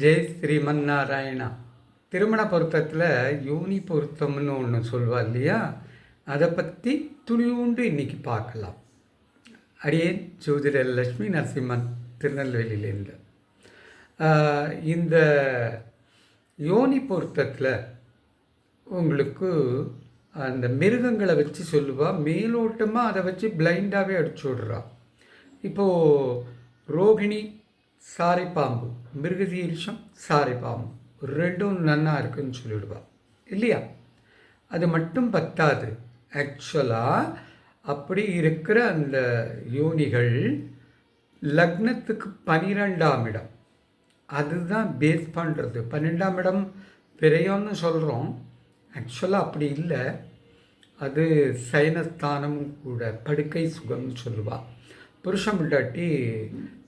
ஜெய் ஸ்ரீமன் நாராயணா. திருமண பொருத்தத்தில் யோனி பொருத்தம்னு ஒன்று சொல்வா இல்லையா, அதை பற்றி துளிவுண்டு இன்றைக்கி பார்க்கலாம். அடியேன் ஜோதிடர் லட்சுமி நரசிம்மன், திருநெல்வேலியிலேருந்து. இந்த யோனி பொருத்தத்தில் உங்களுக்கு அந்த மிருகங்களை வச்சு சொல்லுவா, மேலோட்டமாக அதை வச்சு பிளைண்டாகவே அடிச்சு விடுறா. இப்போது ரோகிணி சாரைப்பாம்பு, மிருகசீரிஷம் சாரைப்பாம்பு ரெண்டும் நன்னா இருக்குன்னு சொல்லிவிடுவா இல்லையா. அது மட்டும் பத்தாது, ஆக்சுவலாக அப்படி இருக்கிற அந்த யோனிகள் லக்னத்துக்கு 12ஆம் இடம், அதுதான் பேஸ் பண்ணுறது. 12ஆம் இடம் விரயம்னு சொல்கிறோம், ஆக்சுவலாக அப்படி இல்லை, அது சயனஸ்தானமும் கூட. படுக்கை சுகம்னு சொல்லுவாள். புருஷன் முண்டாட்டி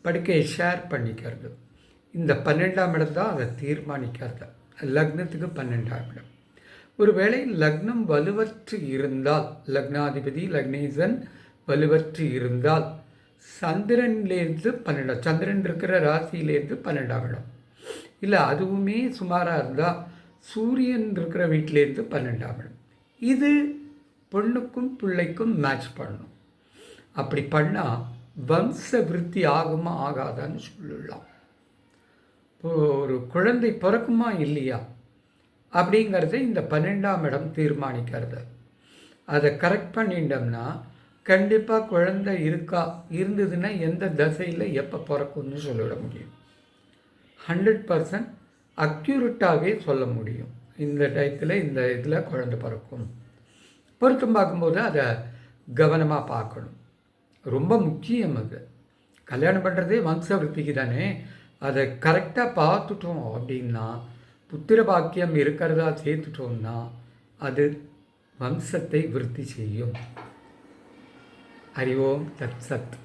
படுக்கையை ஷேர் பண்ணிக்கிறது. இந்த 12ஆம் இடம் தான் அதை தீர்மானிக்கிறது. லக்னத்துக்கு 12ஆம் இடம். ஒருவேளை லக்னம் வலுவற்று இருந்தால், லக்னாதிபதி லக்னேசன் வலுவற்று இருந்தால், சந்திரன்லேருந்து 12, சந்திரன் இருக்கிற ராசியிலேருந்து 12ஆம் இடம், இல்லை அதுவுமே சுமாராக இருந்தால் சூரியன் இருக்கிற வீட்டிலேருந்து 12ஆம் இடம். இது பொண்ணுக்கும் பிள்ளைக்கும் மேட்ச் பண்ணணும். அப்படி பண்ணால் வம்ச விருத்தி ஆகுமா ஆகாதான்னு சொல்லலாம். இப்போது ஒரு குழந்தை பிறக்குமா இல்லையா அப்படிங்கிறத இந்த 12ஆம் இடம் தீர்மானிக்கிறது. அதை கரெக்ட் பண்ணிட்டோம்னா கண்டிப்பாக குழந்தை இருந்ததுன்னா எந்த தசையில் எப்போ பிறக்கும்னு சொல்லிவிட முடியும். 100% அக்யூரேட்டாகவே சொல்ல முடியும். இந்த டயத்தில் இந்த இதில் குழந்தை பிறக்கும். பொருத்தம் பார்க்கும்போது அதை கவனமாக பார்க்கணும். ரொம்ப முக்கியம். அது கல்யாணம் பண்ணுறதே வம்சவிருத்திக்கு தானே. அதை கரெக்டாக பார்த்துட்டோம் அப்படின்னா, புத்திர பாக்கியம் இருக்கிறதா சேர்த்துட்டோம்னா அது வம்சத்தை விருத்தி செய்யும். ஹரி ஓம் தத் சத்.